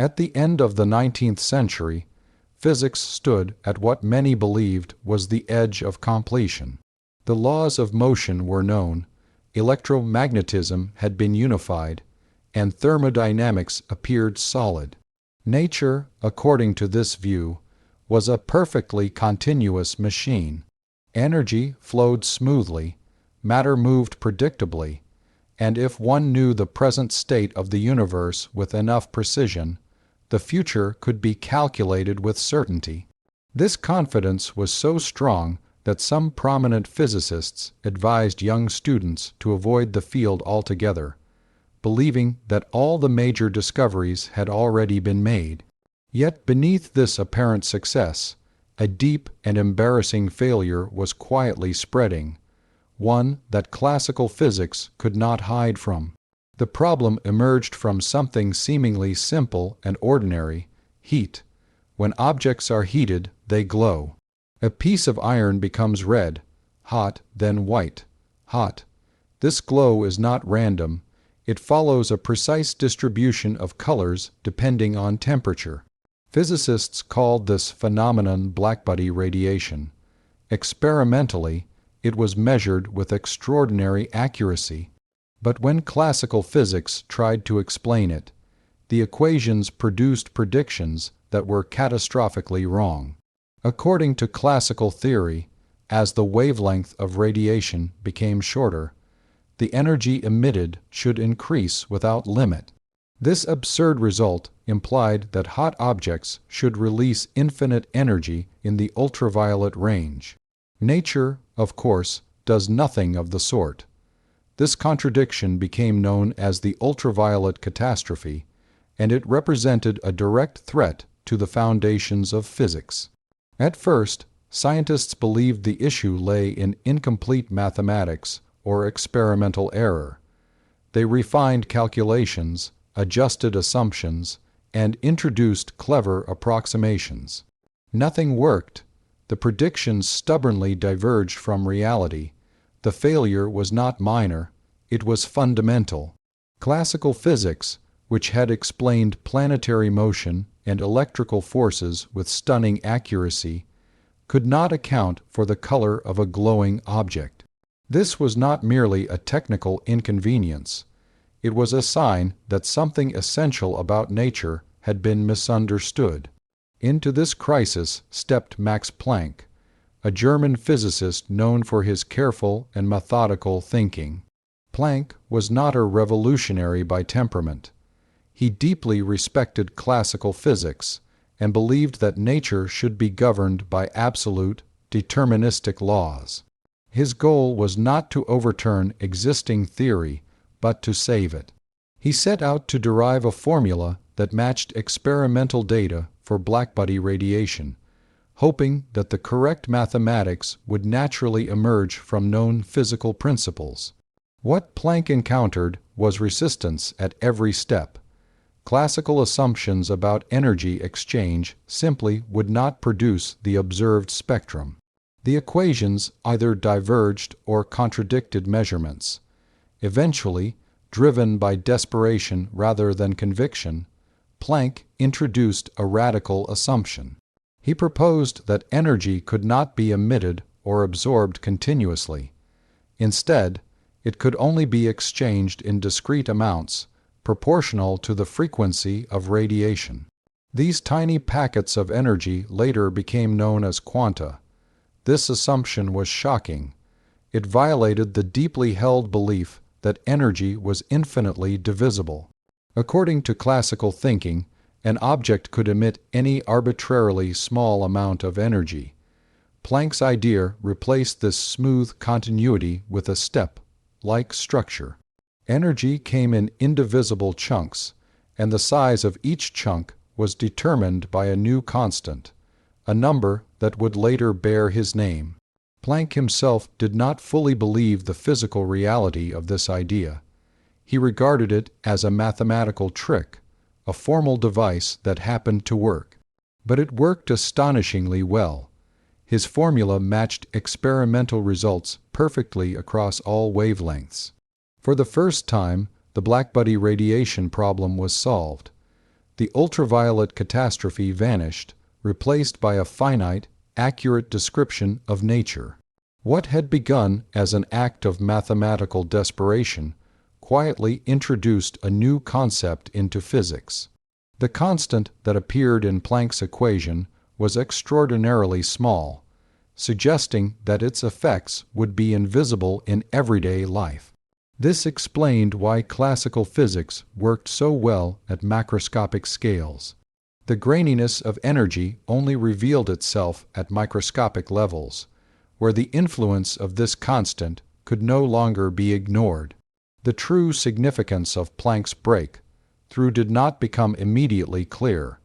At the end of the 19th century, physics stood at what many believed was the edge of completion. The laws of motion were known, electromagnetism had been unified, and thermodynamics appeared solid. Nature, according to this view, was a perfectly continuous machine. Energy flowed smoothly, matter moved predictably, and if one knew the present state of the universe with enough precision, the future could be calculated with certainty. This confidence was so strong that some prominent physicists advised young students to avoid the field altogether, believing that all the major discoveries had already been made. Yet beneath this apparent success, a deep and embarrassing failure was quietly spreading, one that classical physics could not hide from. The problem emerged from something seemingly simple and ordinary: heat. When objects are heated, they glow. A piece of iron becomes red, hot, then white, hot. This glow is not random. It follows a precise distribution of colors depending on temperature. Physicists called this phenomenon Blackbody radiation. Experimentally, it was measured with extraordinary accuracy. But when classical physics tried to explain it, the equations produced predictions that were catastrophically wrong. According to classical theory, as the wavelength of radiation became shorter, the energy emitted should increase without limit. This absurd result implied that hot objects should release infinite energy in the ultraviolet range. Nature, of course, does nothing of the sort. This contradiction became known as the ultraviolet catastrophe, and it represented a direct threat to the foundations of physics. At first, scientists believed the issue lay in incomplete mathematics or experimental error. They refined calculations, adjusted assumptions, and introduced clever approximations. Nothing worked. The predictions stubbornly diverged from reality. The failure was not minor, it was fundamental. Classical physics, which had explained planetary motion and electrical forces with stunning accuracy, could not account for the color of a glowing object. This was not merely a technical inconvenience. It was a sign that something essential about nature had been misunderstood. Into this crisis stepped Max Planck, a German physicist known for his careful and methodical thinking. Planck was not a revolutionary by temperament. He deeply respected classical physics and believed that nature should be governed by absolute, deterministic laws. His goal was not to overturn existing theory, but to save it. He set out to derive a formula that matched experimental data for blackbody radiation, hoping that the correct mathematics would naturally emerge from known physical principles. What Planck encountered was resistance at every step. Classical assumptions about energy exchange simply would not produce the observed spectrum. The equations either diverged or contradicted measurements. Eventually, driven by desperation rather than conviction, Planck introduced a radical assumption. He proposed that energy could not be emitted or absorbed continuously. Instead, it could only be exchanged in discrete amounts, proportional to the frequency of radiation. These tiny packets of energy later became known as quanta. This assumption was shocking. It violated the deeply held belief that energy was infinitely divisible. According to classical thinking, an object could emit any arbitrarily small amount of energy. Planck's idea replaced this smooth continuity with a step-like structure. Energy came in indivisible chunks, and the size of each chunk was determined by a new constant, a number that would later bear his name. Planck himself did not fully believe the physical reality of this idea. He regarded it as a mathematical trick, a formal device that happened to work. But it worked astonishingly well. His formula matched experimental results perfectly across all wavelengths. For the first time, the blackbody radiation problem was solved. The ultraviolet catastrophe vanished, replaced by a finite, accurate description of nature. What had begun as an act of mathematical desperation quietly introduced a new concept into physics. The constant that appeared in Planck's equation was extraordinarily small, suggesting that its effects would be invisible in everyday life. This explained why classical physics worked so well at macroscopic scales. The graininess of energy only revealed itself at microscopic levels, where the influence of this constant could no longer be ignored. The true significance of Planck's breakthrough did not become immediately clear.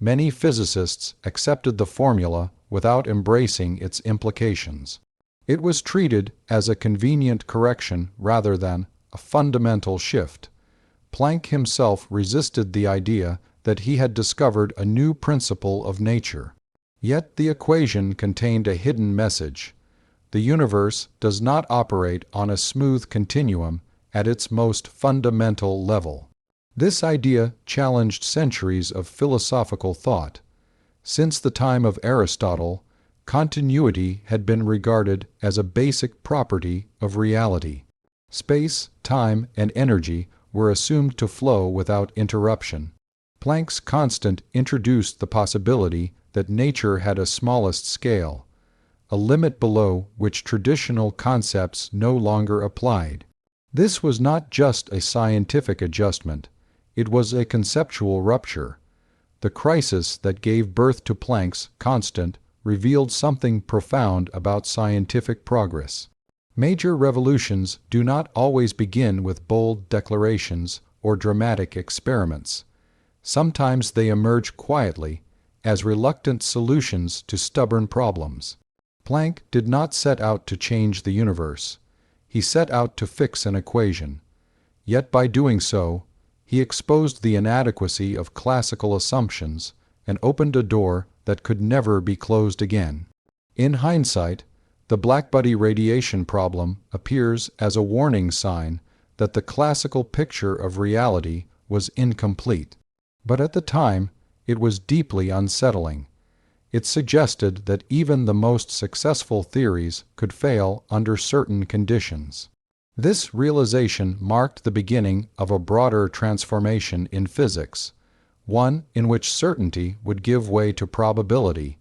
Many physicists accepted the formula without embracing its implications. It was treated as a convenient correction rather than a fundamental shift. Planck himself resisted the idea that he had discovered a new principle of nature. Yet the equation contained a hidden message. The universe does not operate on a smooth continuum at its most fundamental level. This idea challenged centuries of philosophical thought. Since the time of Aristotle, continuity had been regarded as a basic property of reality. Space, time, and energy were assumed to flow without interruption. Planck's constant introduced the possibility that nature had a smallest scale, a limit below which traditional concepts no longer applied. This was not just a scientific adjustment, it was a conceptual rupture. The crisis that gave birth to Planck's constant revealed something profound about scientific progress. Major revolutions do not always begin with bold declarations or dramatic experiments. Sometimes they emerge quietly, as reluctant solutions to stubborn problems. Planck did not set out to change the universe. He set out to fix an equation. Yet by doing so, he exposed the inadequacy of classical assumptions and opened a door that could never be closed again. In hindsight, the Blackbody radiation problem appears as a warning sign that the classical picture of reality was incomplete. But at the time, it was deeply unsettling. It suggested that even the most successful theories could fail under certain conditions. This realization marked the beginning of a broader transformation in physics, one in which certainty would give way to probability,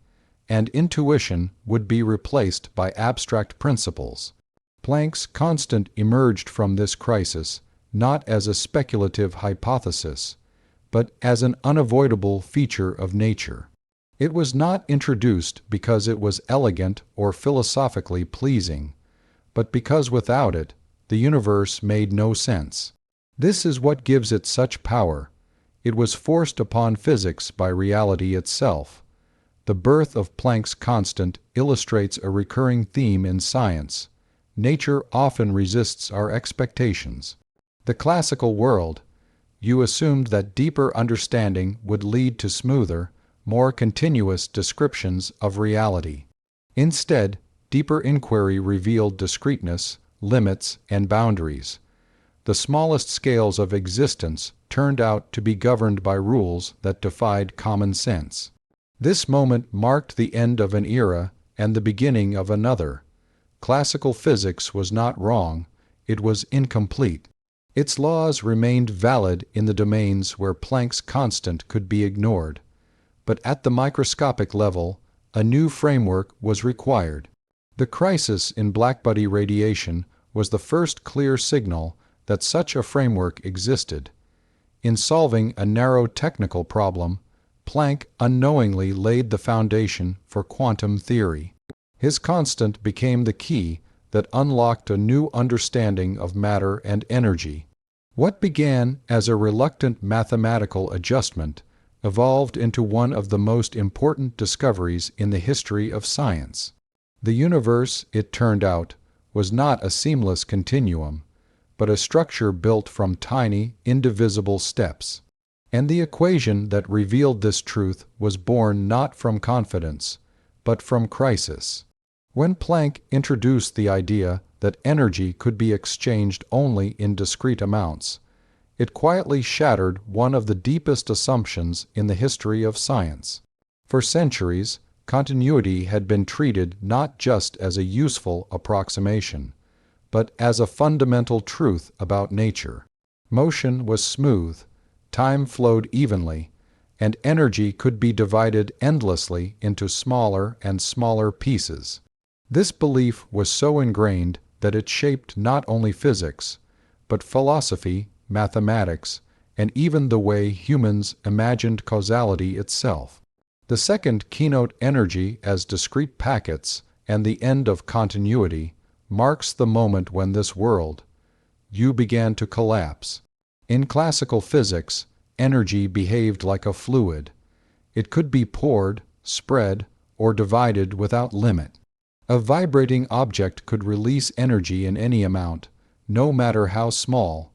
and intuition would be replaced by abstract principles. Planck's constant emerged from this crisis not as a speculative hypothesis, but as an unavoidable feature of nature. It was not introduced because it was elegant or philosophically pleasing, but because without it, the universe made no sense. This is what gives it such power. It was forced upon physics by reality itself. The birth of Planck's constant illustrates a recurring theme in science. Nature often resists our expectations. The classical world, you assumed that deeper understanding would lead to smoother, more continuous descriptions of reality. Instead, deeper inquiry revealed discreteness, limits, and boundaries. The smallest scales of existence turned out to be governed by rules that defied common sense. This moment marked the end of an era and the beginning of another. Classical physics was not wrong, it was incomplete. Its laws remained valid in the domains where Planck's constant could be ignored. But at the microscopic level, a new framework was required. The crisis in Blackbody radiation was the first clear signal that such a framework existed. In solving a narrow technical problem, Planck unknowingly laid the foundation for quantum theory. His constant became the key that unlocked a new understanding of matter and energy. What began as a reluctant mathematical adjustment evolved into one of the most important discoveries in the history of science. The universe, it turned out, was not a seamless continuum, but a structure built from tiny, indivisible steps. And the equation that revealed this truth was born not from confidence, but from crisis. When Planck introduced the idea that energy could be exchanged only in discrete amounts, It quietly shattered one of the deepest assumptions in the history of science. For centuries, continuity had been treated not just as a useful approximation, but as a fundamental truth about nature. Motion was smooth, time flowed evenly, and energy could be divided endlessly into smaller and smaller pieces. This belief was so ingrained that it shaped not only physics, but philosophy, mathematics, and even the way humans imagined causality itself. The second keynote, energy as discrete packets and the end of continuity, marks the moment when this world, you began to collapse. In classical physics, energy behaved like a fluid. It could be poured, spread, or divided without limit. A vibrating object could release energy in any amount, no matter how small.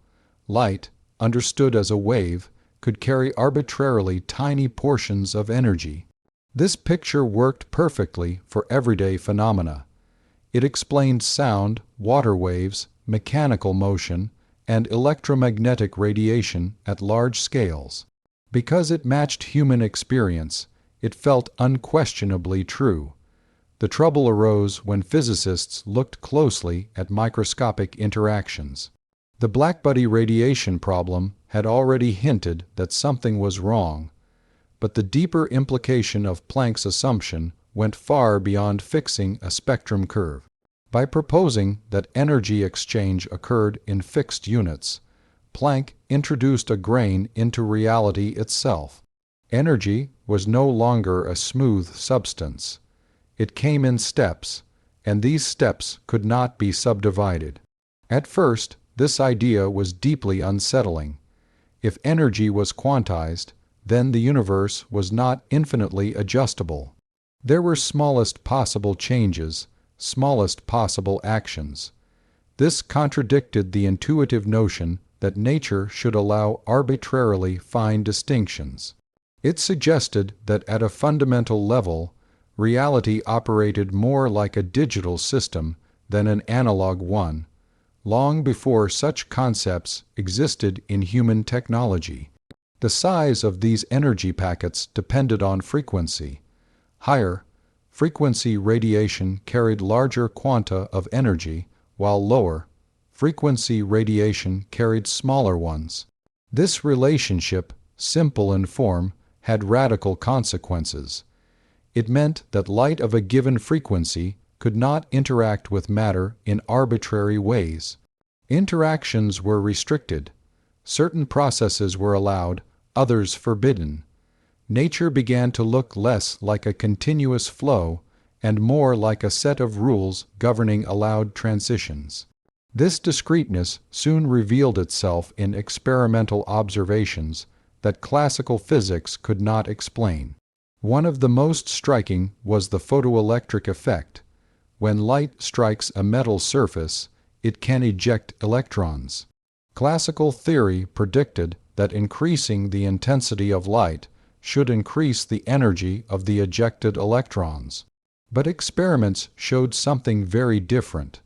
Light, understood as a wave, could carry arbitrarily tiny portions of energy. This picture worked perfectly for everyday phenomena. It explained sound, water waves, mechanical motion, and electromagnetic radiation at large scales. Because it matched human experience, it felt unquestionably true. The trouble arose when physicists looked closely at microscopic interactions. The Blackbody radiation problem had already hinted that something was wrong, but the deeper implication of Planck's assumption went far beyond fixing a spectrum curve. By proposing that energy exchange occurred in fixed units, Planck introduced a grain into reality itself. Energy was no longer a smooth substance. It came in steps, and these steps could not be subdivided. At first, this idea was deeply unsettling. If energy was quantized, then the universe was not infinitely adjustable. There were smallest possible changes, smallest possible actions. This contradicted the intuitive notion that nature should allow arbitrarily fine distinctions. It suggested that at a fundamental level, reality operated more like a digital system than an analog one, long before such concepts existed in human technology. The size of these energy packets depended on frequency. Higher frequency radiation carried larger quanta of energy, while lower frequency radiation carried smaller ones. This relationship, simple in form, had radical consequences. It meant that light of a given frequency could not interact with matter in arbitrary ways. Interactions were restricted. Certain processes were allowed, others forbidden. Nature began to look less like a continuous flow and more like a set of rules governing allowed transitions. This discreteness soon revealed itself in experimental observations that classical physics could not explain. One of the most striking was the photoelectric effect. When light strikes a metal surface, it can eject electrons. Classical theory predicted that increasing the intensity of light should increase the energy of the ejected electrons. But experiments showed something very different.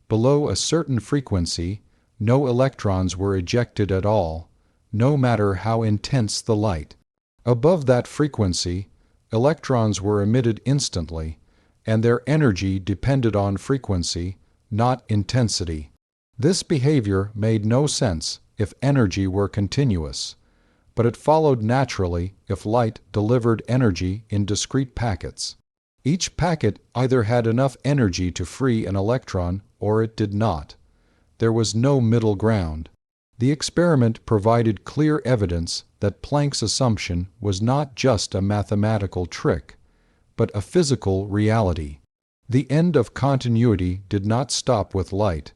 Below a certain frequency, no electrons were ejected at all, no matter how intense the light. Above that frequency, electrons were emitted instantly, and their energy depended on frequency, not intensity. This behavior made no sense if energy were continuous, but it followed naturally if light delivered energy in discrete packets. Each packet either had enough energy to free an electron or it did not. There was no middle ground. The experiment provided clear evidence that Planck's assumption was not just a mathematical trick, but a physical reality. The end of continuity did not stop with light.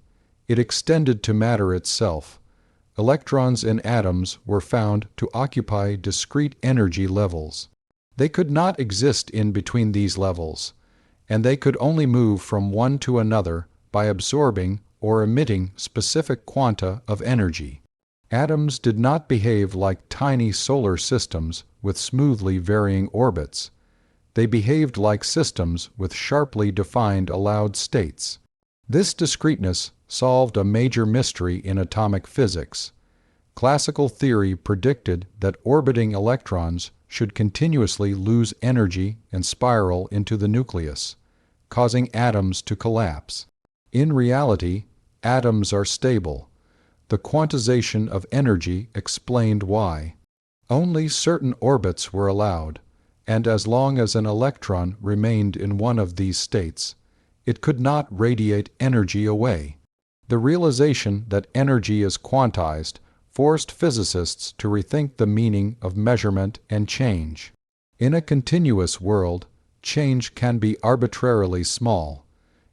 It extended to matter itself. Electrons in atoms were found to occupy discrete energy levels. They could not exist in between these levels, and they could only move from one to another by absorbing or emitting specific quanta of energy. Atoms did not behave like tiny solar systems with smoothly varying orbits. They behaved like systems with sharply defined allowed states. This discreteness solved a major mystery in atomic physics. Classical theory predicted that orbiting electrons should continuously lose energy and spiral into the nucleus, causing atoms to collapse. In reality, atoms are stable. The quantization of energy explained why. Only certain orbits were allowed, and as long as an electron remained in one of these states, it could not radiate energy away. The realization that energy is quantized forced physicists to rethink the meaning of measurement and change. In a continuous world, change can be arbitrarily small.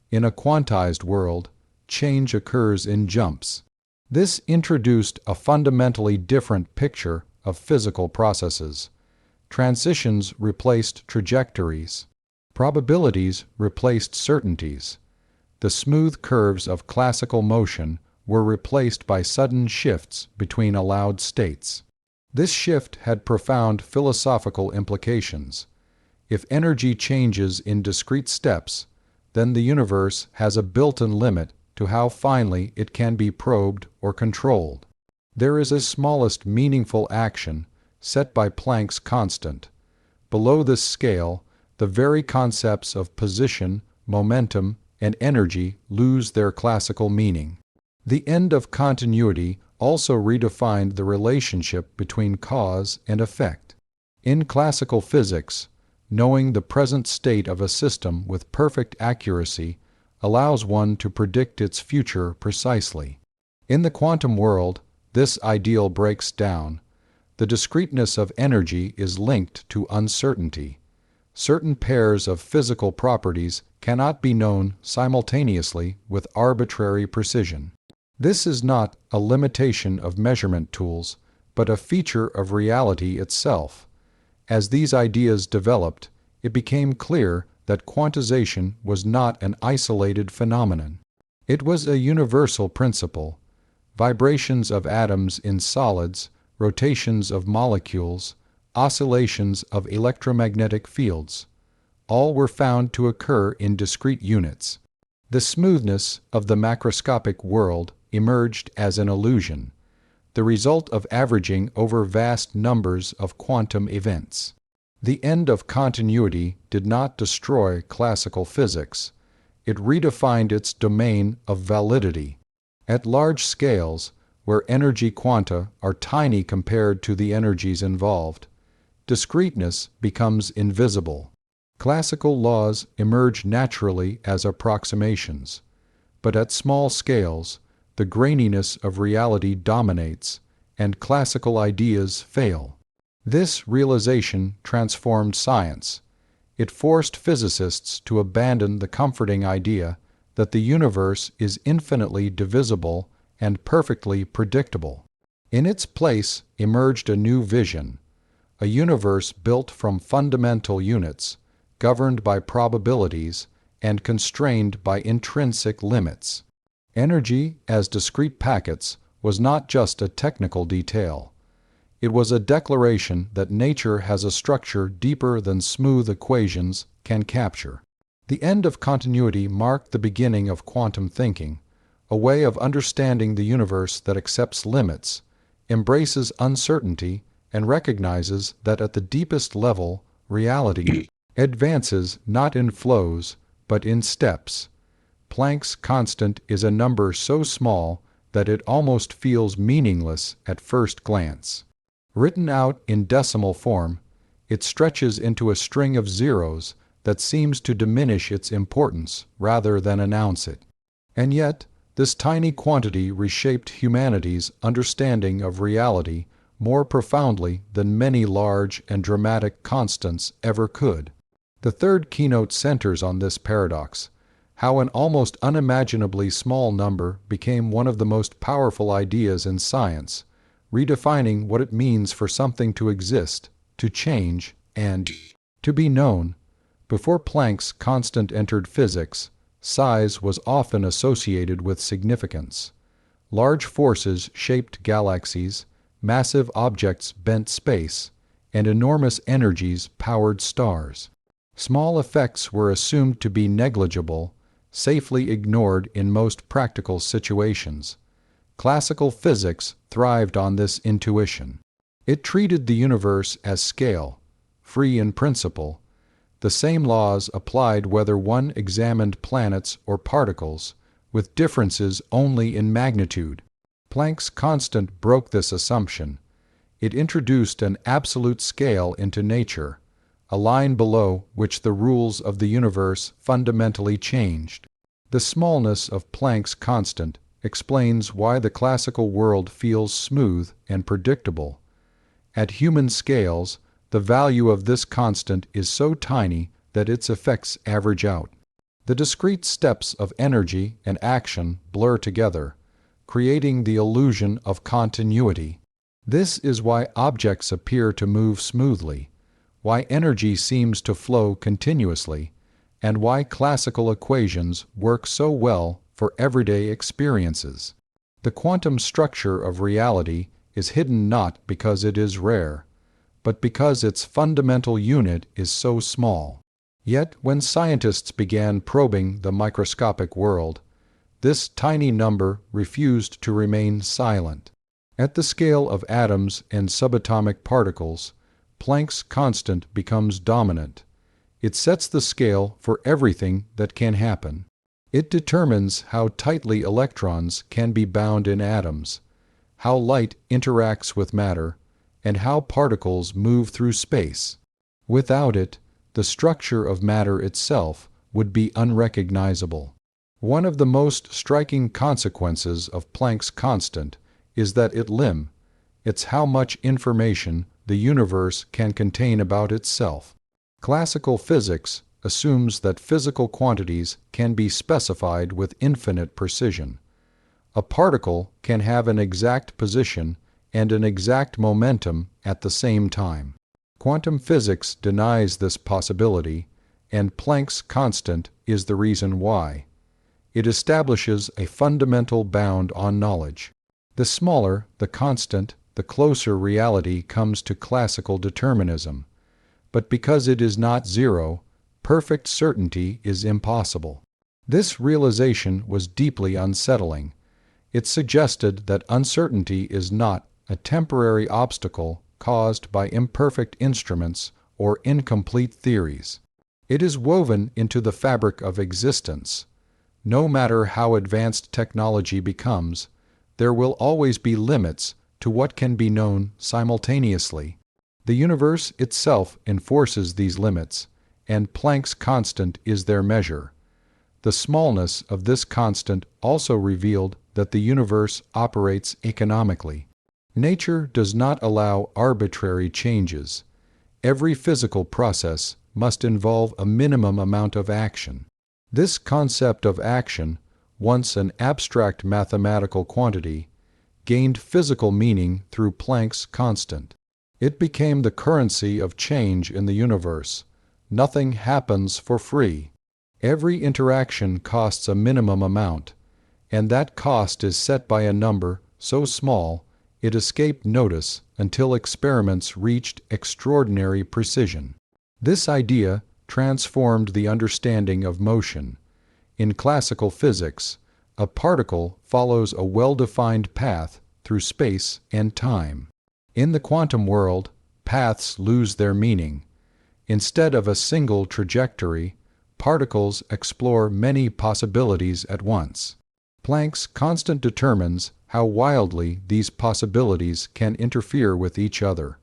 In a quantized world, change occurs in jumps. This introduced a fundamentally different picture of physical processes. Transitions replaced trajectories. Probabilities replaced certainties. The smooth curves of classical motion were replaced by sudden shifts between allowed states. This shift had profound philosophical implications. If energy changes in discrete steps, then the universe has a built-in limit to how finely it can be probed or controlled. There is a smallest meaningful action set by Planck's constant. Below this scale, the very concepts of position, momentum, and energy lose their classical meaning. The end of continuity also redefined the relationship between cause and effect. In classical physics, knowing the present state of a system with perfect accuracy allows one to predict its future precisely. In the quantum world, this ideal breaks down. The discreteness of energy is linked to uncertainty. Certain pairs of physical properties cannot be known simultaneously with arbitrary precision. This is not a limitation of measurement tools, but a feature of reality itself. As these ideas developed, it became clear that quantization was not an isolated phenomenon. It was a universal principle. Vibrations of atoms in solids, rotations of molecules, oscillations of electromagnetic fields, all were found to occur in discrete units. The smoothness of the macroscopic world emerged as an illusion, the result of averaging over vast numbers of quantum events. The end of continuity did not destroy classical physics. It redefined its domain of validity. At large scales, where energy quanta are tiny compared to the energies involved, discreteness becomes invisible. Classical laws emerge naturally as approximations, but at small scales, the graininess of reality dominates, and classical ideas fail. This realization transformed science. It forced physicists to abandon the comforting idea that the universe is infinitely divisible and perfectly predictable. In its place emerged a new vision, a universe built from fundamental units, governed by probabilities, and constrained by intrinsic limits. Energy as discrete packets was not just a technical detail. It was a declaration that nature has a structure deeper than smooth equations can capture. The end of continuity marked the beginning of quantum thinking, a way of understanding the universe that accepts limits, embraces uncertainty, and recognizes that at the deepest level, reality advances not in flows, but in steps. Planck's constant is a number so small that it almost feels meaningless at first glance. Written out in decimal form, it stretches into a string of zeros that seems to diminish its importance rather than announce it. And yet, this tiny quantity reshaped humanity's understanding of reality more profoundly than many large and dramatic constants ever could. The third keynote centers on this paradox, how an almost unimaginably small number became one of the most powerful ideas in science, redefining what it means for something to exist, to change, and to be known. Before Planck's constant entered physics, size was often associated with significance. Large forces shaped galaxies, massive objects bent space, and enormous energies powered stars. Small effects were assumed to be negligible, safely ignored in most practical situations. Classical physics thrived on this intuition. It treated the universe as scale, free in principle. The same laws applied whether one examined planets or particles, with differences only in magnitude. Planck's constant broke this assumption. It introduced an absolute scale into nature, a line below which the rules of the universe fundamentally changed. The smallness of Planck's constant explains why the classical world feels smooth and predictable. At human scales, the value of this constant is so tiny that its effects average out. The discrete steps of energy and action blur together, creating the illusion of continuity. This is why objects appear to move smoothly, why energy seems to flow continuously, and why classical equations work so well for everyday experiences. The quantum structure of reality is hidden not because it is rare, but because its fundamental unit is so small. Yet when scientists began probing the microscopic world, this tiny number refused to remain silent. At the scale of atoms and subatomic particles, Planck's constant becomes dominant. It sets the scale for everything that can happen. It determines how tightly electrons can be bound in atoms, how light interacts with matter, and how particles move through space. Without it, the structure of matter itself would be unrecognizable. One of the most striking consequences of Planck's constant is that it's how much information the universe can contain about itself. Classical physics assumes that physical quantities can be specified with infinite precision. A particle can have an exact position and an exact momentum at the same time. Quantum physics denies this possibility, and Planck's constant is the reason why. It establishes a fundamental bound on knowledge. The smaller the constant, the closer reality comes to classical determinism. But because it is not zero, perfect certainty is impossible. This realization was deeply unsettling. It suggested that uncertainty is not a temporary obstacle caused by imperfect instruments or incomplete theories. It is woven into the fabric of existence. No matter how advanced technology becomes, there will always be limits to what can be known simultaneously. The universe itself enforces these limits, and Planck's constant is their measure. The smallness of this constant also revealed that the universe operates economically. Nature does not allow arbitrary changes. Every physical process must involve a minimum amount of action. This concept of action, once an abstract mathematical quantity, gained physical meaning through Planck's constant. It became the currency of change in the universe. Nothing happens for free. Every interaction costs a minimum amount, and that cost is set by a number so small it escaped notice until experiments reached extraordinary precision. This idea transformed the understanding of motion. In classical physics, a particle follows a well-defined path through space and time. In the quantum world, paths lose their meaning. Instead of a single trajectory, particles explore many possibilities at once. Planck's constant determines how wildly these possibilities can interfere with each other.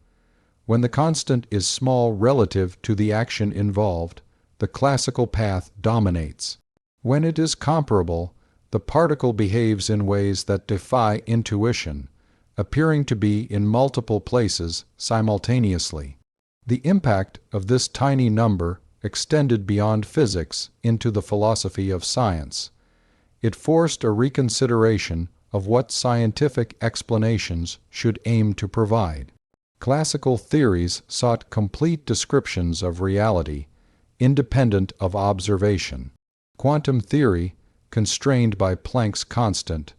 When the constant is small relative to the action involved, the classical path dominates. When it is comparable, the particle behaves in ways that defy intuition, appearing to be in multiple places simultaneously. The impact of this tiny number extended beyond physics into the philosophy of science. It forced a reconsideration of what scientific explanations should aim to provide. Classical theories sought complete descriptions of reality, independent of observation. Quantum theory, constrained by Planck's constant,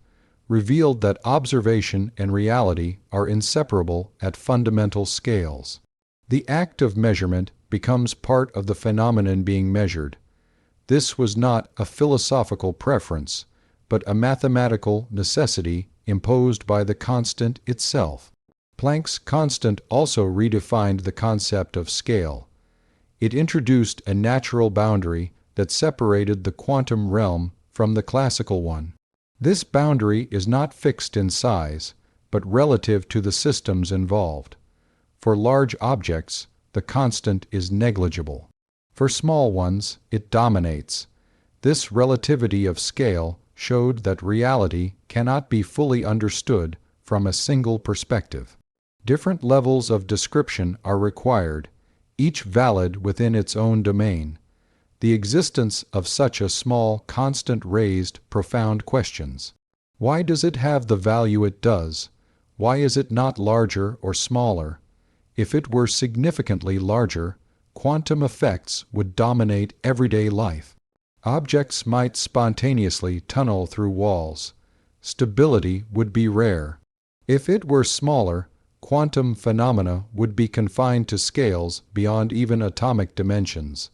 revealed that observation and reality are inseparable at fundamental scales. The act of measurement becomes part of the phenomenon being measured. This was not a philosophical preference, but a mathematical necessity imposed by the constant itself. Planck's constant also redefined the concept of scale. It introduced a natural boundary that separated the quantum realm from the classical one. This boundary is not fixed in size, but relative to the systems involved. For large objects, the constant is negligible. For small ones, it dominates. This relativity of scale showed that reality cannot be fully understood from a single perspective. Different levels of description are required, each valid within its own domain. The existence of such a small constant raised profound questions. Why does it have the value it does? Why is it not larger or smaller? If it were significantly larger, quantum effects would dominate everyday life. Objects might spontaneously tunnel through walls. Stability would be rare. If it were smaller, quantum phenomena would be confined to scales beyond even atomic dimensions,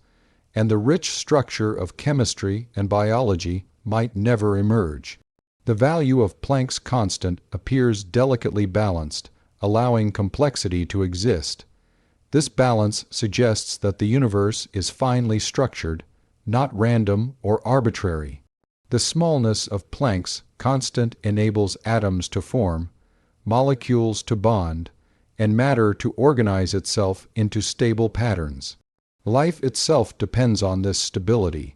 and the rich structure of chemistry and biology might never emerge. The value of Planck's constant appears delicately balanced, allowing complexity to exist. This balance suggests that the universe is finely structured, not random or arbitrary. The smallness of Planck's constant enables atoms to form, molecules to bond, and matter to organize itself into stable patterns. Life itself depends on this stability.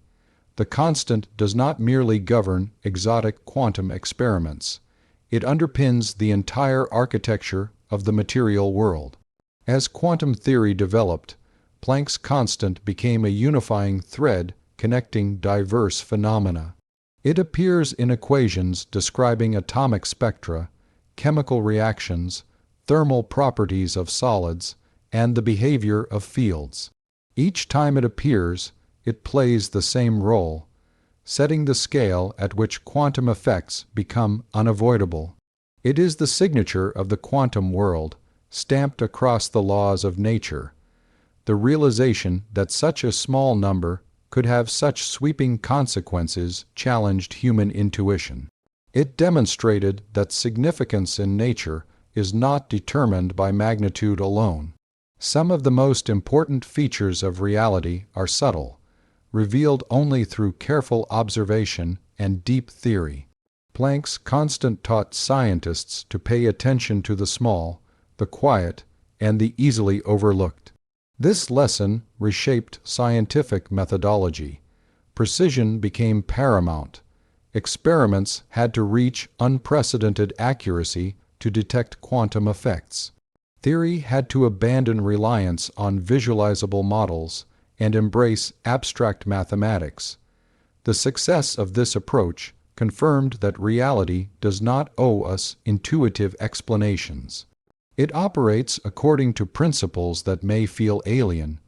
The constant does not merely govern exotic quantum experiments. It underpins the entire architecture of the material world. As quantum theory developed, Planck's constant became a unifying thread connecting diverse phenomena. It appears in equations describing atomic spectra, chemical reactions, thermal properties of solids, and the behavior of fields. Each time it appears, it plays the same role, setting the scale at which quantum effects become unavoidable. It is the signature of the quantum world, stamped across the laws of nature. The realization that such a small number could have such sweeping consequences challenged human intuition. It demonstrated that significance in nature is not determined by magnitude alone. Some of the most important features of reality are subtle, revealed only through careful observation and deep theory. Planck's constant taught scientists to pay attention to the small, the quiet, and the easily overlooked. This lesson reshaped scientific methodology. Precision became paramount. Experiments had to reach unprecedented accuracy to detect quantum effects. Theory had to abandon reliance on visualizable models and embrace abstract mathematics. The success of this approach confirmed that reality does not owe us intuitive explanations. It operates according to principles that may feel alien,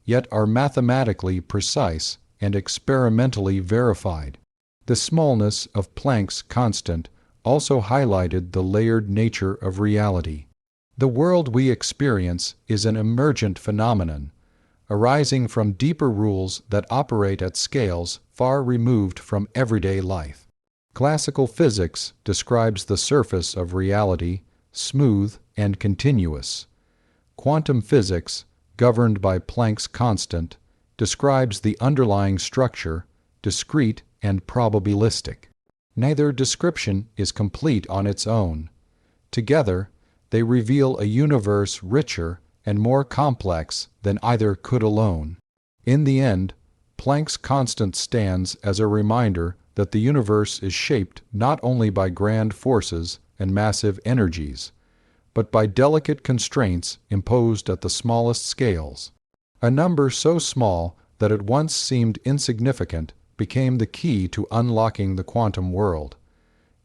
yet are mathematically precise and experimentally verified. The smallness of Planck's constant also highlighted the layered nature of reality. The world we experience is an emergent phenomenon, arising from deeper rules that operate at scales far removed from everyday life. Classical physics describes the surface of reality, smooth and continuous. Quantum physics, governed by Planck's constant, describes the underlying structure, discrete and probabilistic. Neither description is complete on its own. Together, they reveal a universe richer and more complex than either could alone. In the end, Planck's constant stands as a reminder that the universe is shaped not only by grand forces and massive energies, but by delicate constraints imposed at the smallest scales. A number so small that it once seemed insignificant became the key to unlocking the quantum world.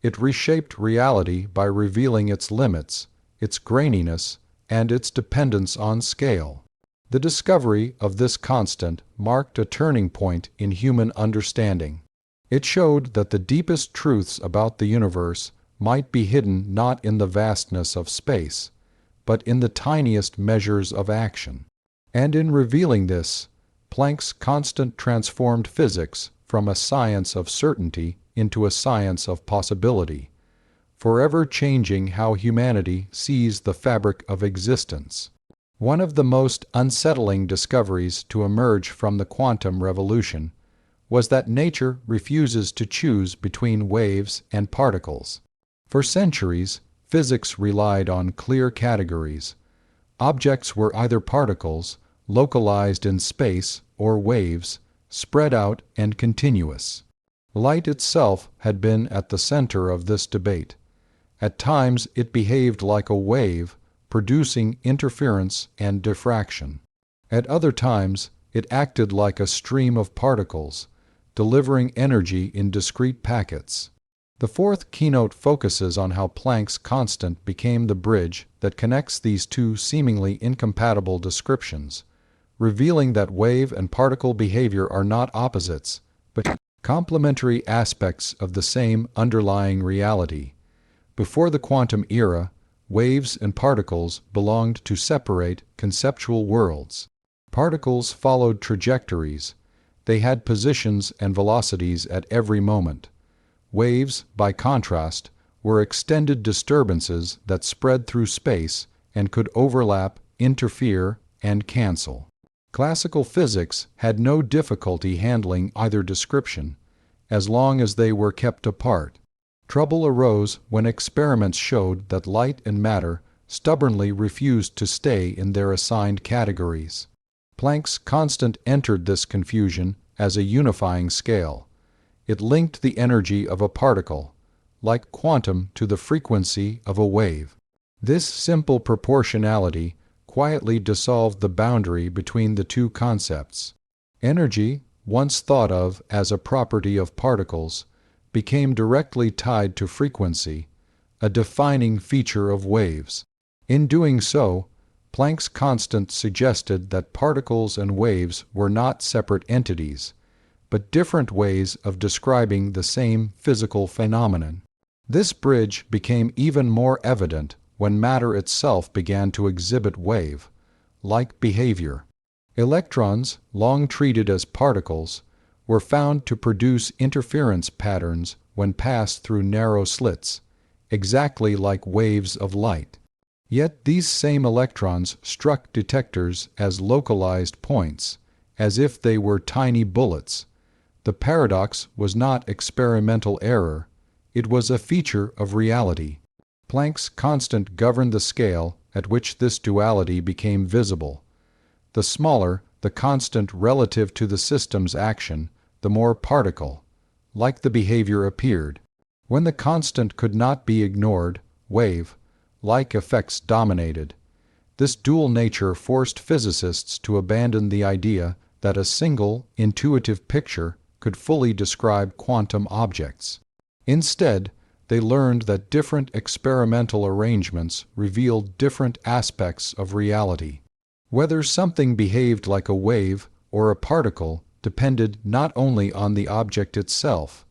It reshaped reality by revealing its limits, its graininess, and its dependence on scale. The discovery of this constant marked a turning point in human understanding. It showed that the deepest truths about the universe might be hidden not in the vastness of space, but in the tiniest measures of action. And in revealing this, Planck's constant transformed physics from a science of certainty into a science of possibility. forever changing how humanity sees the fabric of existence. One of the most unsettling discoveries to emerge from the quantum revolution was that nature refuses to choose between waves and particles. For centuries, physics relied on clear categories. Objects were either particles, localized in space, or waves, spread out and continuous. Light itself had been at the center of this debate. At times it behaved like a wave, producing interference and diffraction. At other times it acted like a stream of particles, delivering energy in discrete packets. The fourth keynote focuses on how Planck's constant became the bridge that connects these two seemingly incompatible descriptions, revealing that wave and particle behavior are not opposites, but complementary aspects of the same underlying reality. Before the quantum era, waves and particles belonged to separate conceptual worlds. Particles followed trajectories. They had positions and velocities at every moment. Waves, by contrast, were extended disturbances that spread through space and could overlap, interfere, and cancel. Classical physics had no difficulty handling either description, as long as they were kept apart. Trouble arose when experiments showed that light and matter stubbornly refused to stay in their assigned categories. Planck's constant entered this confusion as a unifying scale. It linked the energy of a particle, like quantum, to the frequency of a wave. This simple proportionality quietly dissolved the boundary between the two concepts. Energy, once thought of as a property of particles, became directly tied to frequency, a defining feature of waves. In doing so, Planck's constant suggested that particles and waves were not separate entities, but different ways of describing the same physical phenomenon. This bridge became even more evident when matter itself began to exhibit wave-like behavior. Electrons, long treated as particles, were found to produce interference patterns when passed through narrow slits, exactly like waves of light. Yet these same electrons struck detectors as localized points, as if they were tiny bullets. The paradox was not experimental error, it was a feature of reality. Planck's constant governed the scale at which this duality became visible. The smaller the constant relative to the system's action, the more particle-like the behavior appeared. When the constant could not be ignored, wave-like effects dominated. This dual nature forced physicists to abandon the idea that a single, intuitive picture could fully describe quantum objects. Instead, they learned that different experimental arrangements revealed different aspects of reality. Whether something behaved like a wave or a particle depended not only on the object itself,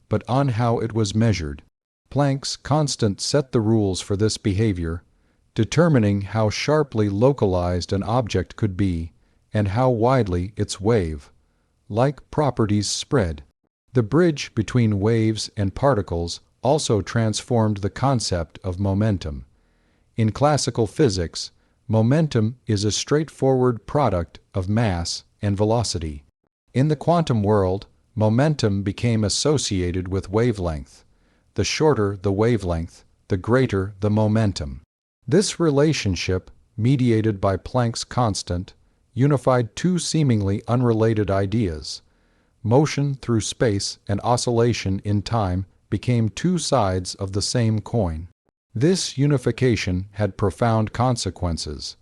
but on how it was measured. Planck's constant set the rules for this behavior, determining how sharply localized an object could be and how widely its wave-like properties spread. The bridge between waves and particles also transformed the concept of momentum. In classical physics, momentum is a straightforward product of mass and velocity. In the quantum world, momentum became associated with wavelength. The shorter the wavelength, the greater the momentum. This relationship, mediated by Planck's constant, unified two seemingly unrelated ideas. Motion through space and oscillation in time became two sides of the same coin. This unification had profound consequences.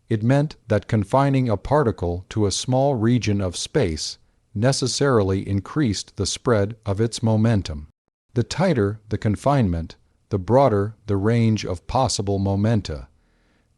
It meant that confining a particle to a small region of space necessarily increased the spread of its momentum. The tighter the confinement, the broader the range of possible momenta.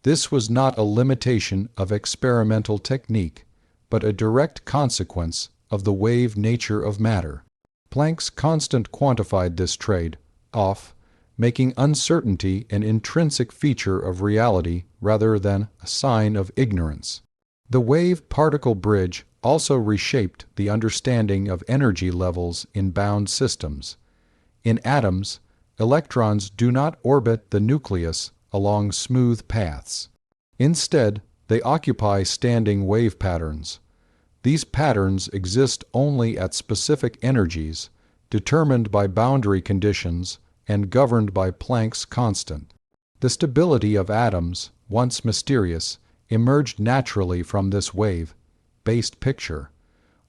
This was not a limitation of experimental technique, but a direct consequence of the wave nature of matter. Planck's constant quantified this trade-off, making uncertainty an intrinsic feature of reality rather than a sign of ignorance. The wave-particle bridge also reshaped the understanding of energy levels in bound systems. In atoms, electrons do not orbit the nucleus along smooth paths. Instead, they occupy standing wave patterns. These patterns exist only at specific energies, determined by boundary conditions and governed by Planck's constant. The stability of atoms, once mysterious, emerged naturally from this wave-based picture.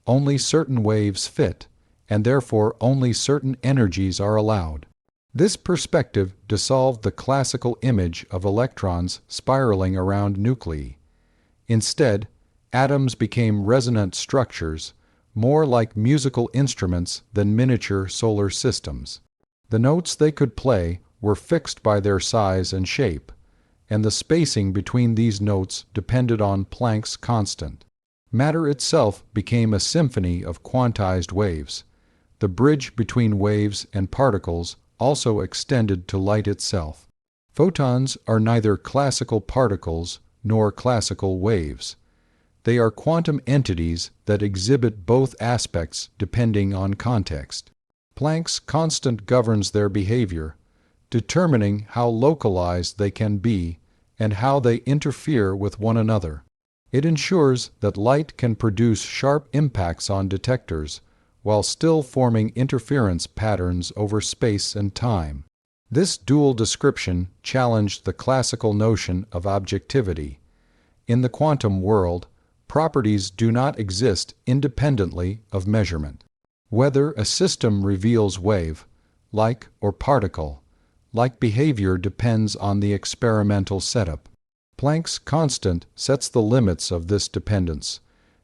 Only certain waves fit, and therefore only certain energies are allowed. This perspective dissolved the classical image of electrons spiraling around nuclei. Instead, atoms became resonant structures, more like musical instruments than miniature solar systems. The notes they could play were fixed by their size and shape, and the spacing between these notes depended on Planck's constant. Matter itself became a symphony of quantized waves. The bridge between waves and particles also extended to light itself. Photons are neither classical particles nor classical waves. They are quantum entities that exhibit both aspects depending on context. Planck's constant governs their behavior, determining how localized they can be and how they interfere with one another. It ensures that light can produce sharp impacts on detectors while still forming interference patterns over space and time. This dual description challenged the classical notion of objectivity. In the quantum world, properties do not exist independently of measurement. Whether a system reveals wave, like or particle, like behavior depends on the experimental setup. Planck's constant sets the limits of this dependence,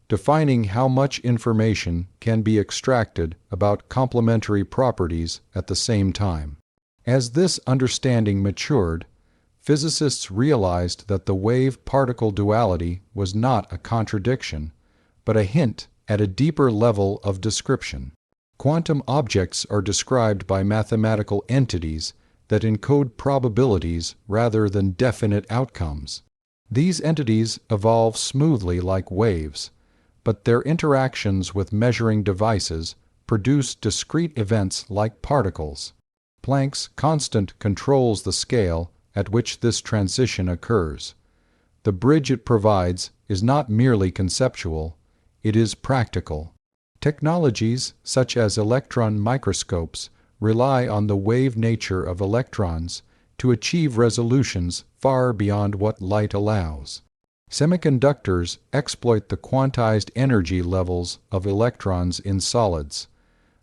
defining how much information can be extracted about complementary properties at the same time. As this understanding matured, physicists realized that the wave-particle duality was not a contradiction, but a hint at a deeper level of description. Quantum objects are described by mathematical entities that encode probabilities rather than definite outcomes. These entities evolve smoothly like waves, but their interactions with measuring devices produce discrete events like particles. Planck's constant controls the scale at which this transition occurs. The bridge it provides is not merely conceptual, it is practical. Technologies such as electron microscopes rely on the wave nature of electrons to achieve resolutions far beyond what light allows. Semiconductors exploit the quantized energy levels of electrons in solids.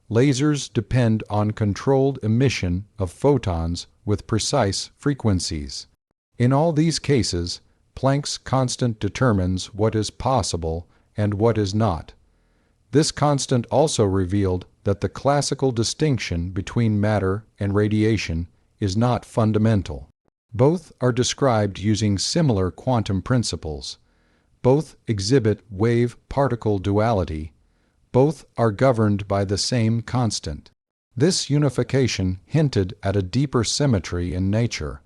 Lasers depend on controlled emission of photons with precise frequencies. In all these cases, Planck's constant determines what is possible and what is not. This constant also revealed that the classical distinction between matter and radiation is not fundamental. Both are described using similar quantum principles. Both exhibit wave-particle duality. Both are governed by the same constant. This unification hinted at a deeper symmetry in nature,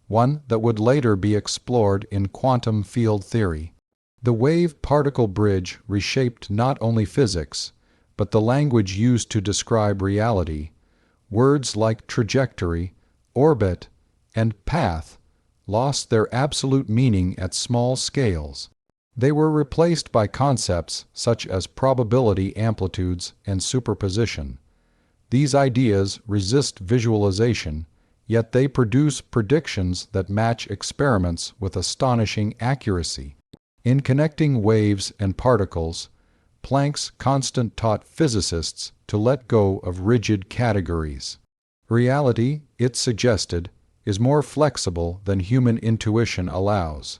one that would later be explored in quantum field theory. The wave-particle bridge reshaped not only physics, but the language used to describe reality. Words like trajectory, orbit, and path lost their absolute meaning at small scales. They were replaced by concepts such as probability amplitudes and superposition. These ideas resist visualization, yet they produce predictions that match experiments with astonishing accuracy. In connecting waves and particles, Planck's constant taught physicists to let go of rigid categories. Reality, it suggested, is more flexible than human intuition allows.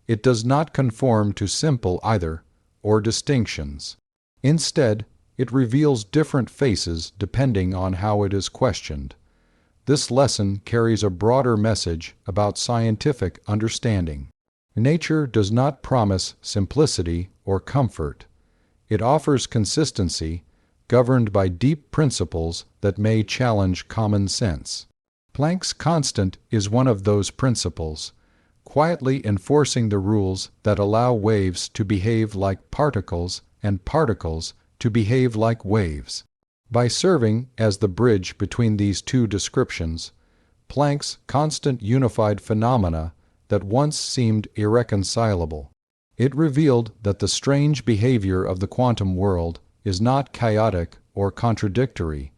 It does not conform to simple either or distinctions. Instead, it reveals different faces depending on how it is questioned. This lesson carries a broader message about scientific understanding. Nature does not promise simplicity or comfort. It offers consistency, governed by deep principles that may challenge common sense. Planck's constant is one of those principles, quietly enforcing the rules that allow waves to behave like particles and particles to behave like waves. By serving as the bridge between these two descriptions, Planck's constant unified phenomena that once seemed irreconcilable. It revealed that the strange behavior of the quantum world is not chaotic or contradictory,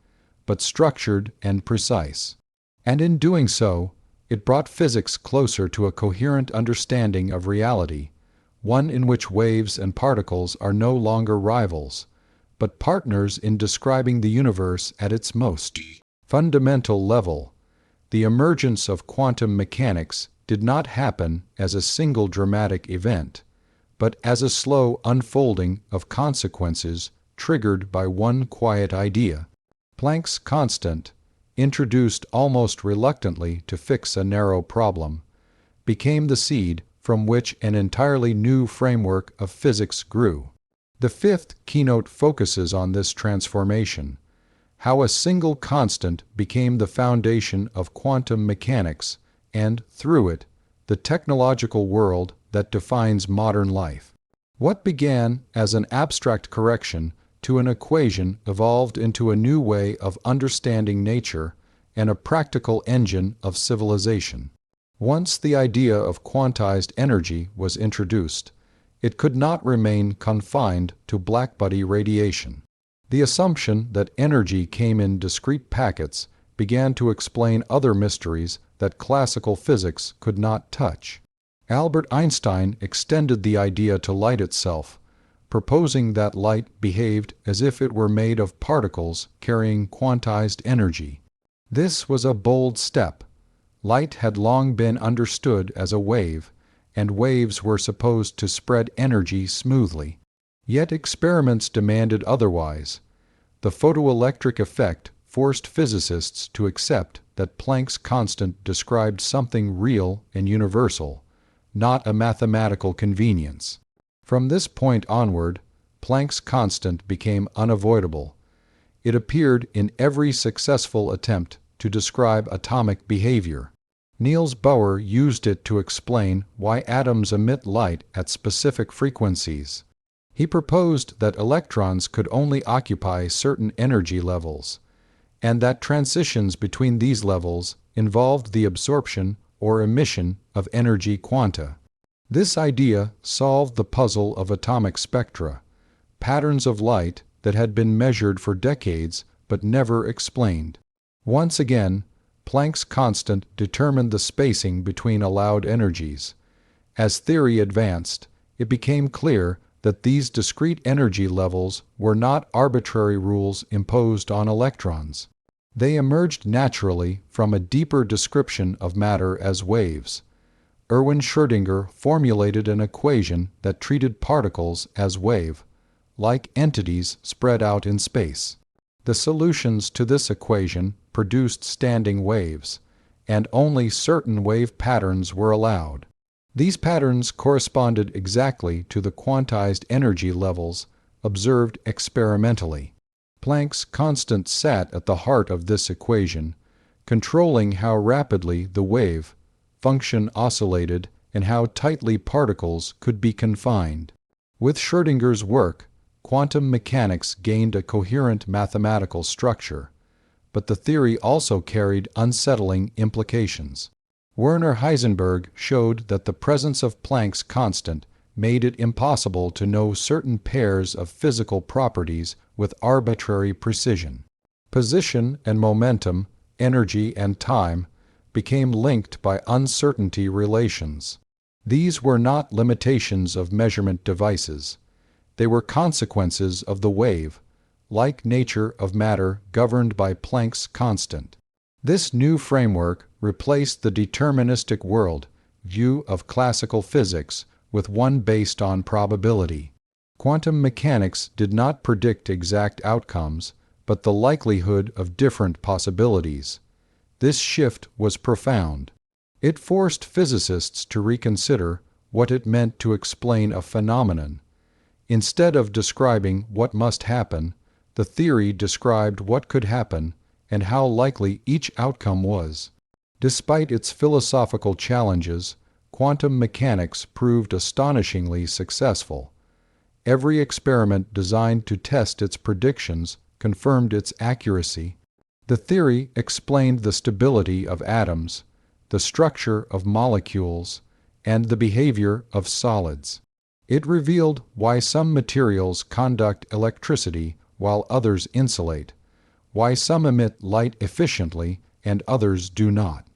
but structured and precise. And in doing so, it brought physics closer to a coherent understanding of reality, one in which waves and particles are no longer rivals, but partners in describing the universe at its most fundamental level. The emergence of quantum mechanics did not happen as a single dramatic event, but as a slow unfolding of consequences triggered by one quiet idea. Planck's constant, introduced almost reluctantly to fix a narrow problem, became the seed from which an entirely new framework of physics grew. The fifth keynote focuses on this transformation, how a single constant became the foundation of quantum mechanics and, through it, the technological world that defines modern life. What began as an abstract correction to an equation evolved into a new way of understanding nature and a practical engine of civilization. Once the idea of quantized energy was introduced, it could not remain confined to Blackbody radiation. The assumption that energy came in discrete packets began to explain other mysteries that classical physics could not touch. Albert Einstein extended the idea to light itself, proposing that light behaved as if it were made of particles carrying quantized energy. This was a bold step. Light had long been understood as a wave, and waves were supposed to spread energy smoothly. Yet experiments demanded otherwise. The photoelectric effect forced physicists to accept that Planck's constant described something real and universal, not a mathematical convenience. From this point onward, Planck's constant became unavoidable. It appeared in every successful attempt to describe atomic behavior. Niels Bohr used it to explain why atoms emit light at specific frequencies. He proposed that electrons could only occupy certain energy levels, and that transitions between these levels involved the absorption or emission of energy quanta. This idea solved the puzzle of atomic spectra, patterns of light that had been measured for decades but never explained. Once again, Planck's constant determined the spacing between allowed energies. As theory advanced, it became clear that these discrete energy levels were not arbitrary rules imposed on electrons. They emerged naturally from a deeper description of matter as waves. Erwin Schrödinger formulated an equation that treated particles as wave-like entities spread out in space. The solutions to this equation produced standing waves, and only certain wave patterns were allowed. These patterns corresponded exactly to the quantized energy levels observed experimentally. Planck's constant sat at the heart of this equation, controlling how rapidly the wave function oscillated and how tightly particles could be confined. With Schrödinger's work, quantum mechanics gained a coherent mathematical structure, but the theory also carried unsettling implications. Werner Heisenberg showed that the presence of Planck's constant made it impossible to know certain pairs of physical properties with arbitrary precision. Position and momentum, energy and time became linked by uncertainty relations. These were not limitations of measurement devices. They were consequences of the wave-like nature of matter governed by Planck's constant. This new framework replaced the deterministic world view of classical physics with one based on probability. Quantum mechanics did not predict exact outcomes, but the likelihood of different possibilities. This shift was profound. It forced physicists to reconsider what it meant to explain a phenomenon. Instead of describing what must happen, the theory described what could happen and how likely each outcome was. Despite its philosophical challenges, quantum mechanics proved astonishingly successful. Every experiment designed to test its predictions confirmed its accuracy. The theory explained the stability of atoms, the structure of molecules, and the behavior of solids. It revealed why some materials conduct electricity while others insulate, why some emit light efficiently and others do not.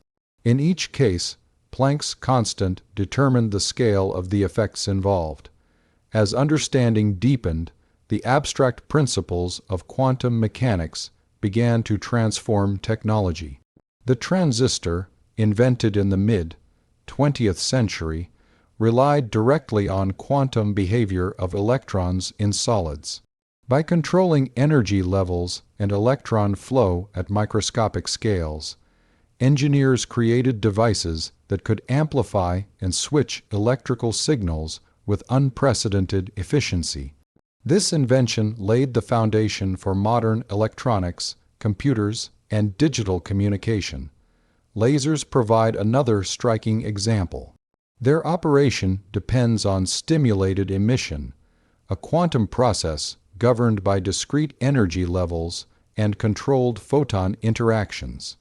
In each case, Planck's constant determined the scale of the effects involved. As understanding deepened, the abstract principles of quantum mechanics began to transform technology. The transistor, invented in the mid-20th century, relied directly on quantum behavior of electrons in solids. By controlling energy levels and electron flow at microscopic scales, engineers created devices that could amplify and switch electrical signals with unprecedented efficiency. This invention laid the foundation for modern electronics, computers, and digital communication. Lasers provide another striking example. Their operation depends on stimulated emission, a quantum process governed by discrete energy levels and controlled photon interactions.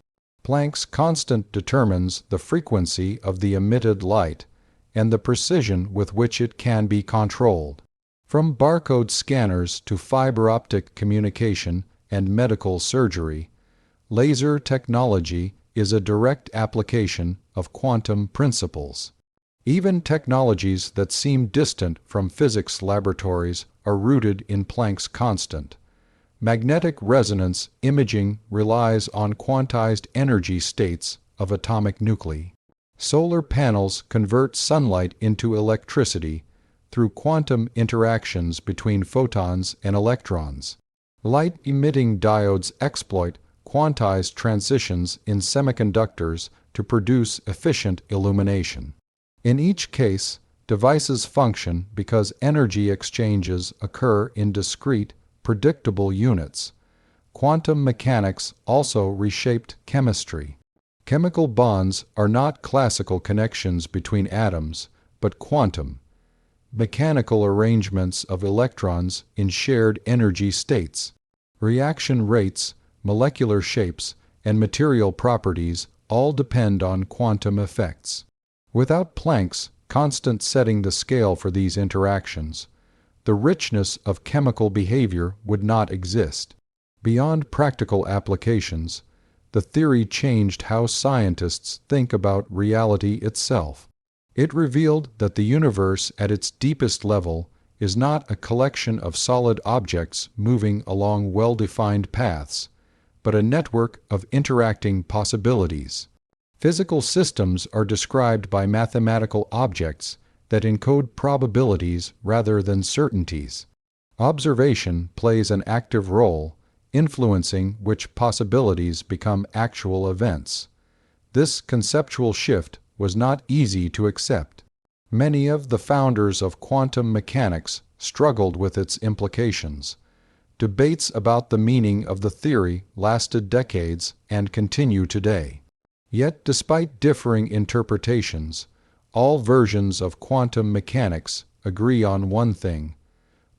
Planck's constant determines the frequency of the emitted light and the precision with which it can be controlled. From barcode scanners to fiber optic communication and medical surgery, laser technology is a direct application of quantum principles. Even technologies that seem distant from physics laboratories are rooted in Planck's constant. Magnetic resonance imaging relies on quantized energy states of atomic nuclei. Solar panels convert sunlight into electricity through quantum interactions between photons and electrons. Light-emitting diodes exploit quantized transitions in semiconductors to produce efficient illumination. In each case, devices function because energy exchanges occur in discrete, predictable units. Quantum mechanics also reshaped chemistry. Chemical bonds are not classical connections between atoms, but quantum, mechanical arrangements of electrons in shared energy states. Reaction rates, molecular shapes, and material properties all depend on quantum effects. Without Planck's constant setting the scale for these interactions, the richness of chemical behavior would not exist. Beyond practical applications, the theory changed how scientists think about reality itself. It revealed that the universe at its deepest level is not a collection of solid objects moving along well-defined paths, but a network of interacting possibilities. Physical systems are described by mathematical objects that encode probabilities rather than certainties. Observation plays an active role, influencing which possibilities become actual events. This conceptual shift was not easy to accept. Many of the founders of quantum mechanics struggled with its implications. Debates about the meaning of the theory lasted decades and continue today. Yet, despite differing interpretations, all versions of quantum mechanics agree on one thing: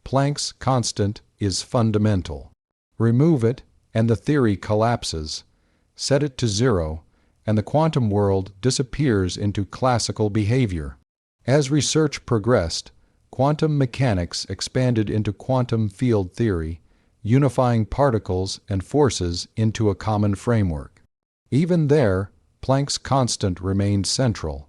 Planck's constant is fundamental. Remove it, and the theory collapses. Set it to zero, and the quantum world disappears into classical behavior. As research progressed, quantum mechanics expanded into quantum field theory, unifying particles and forces into a common framework. Even there, Planck's constant remained central.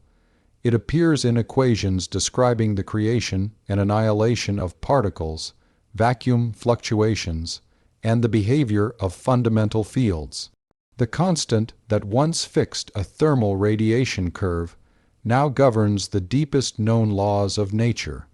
It appears in equations describing the creation and annihilation of particles, vacuum fluctuations, and the behavior of fundamental fields. The constant that once fixed a thermal radiation curve now governs the deepest known laws of nature.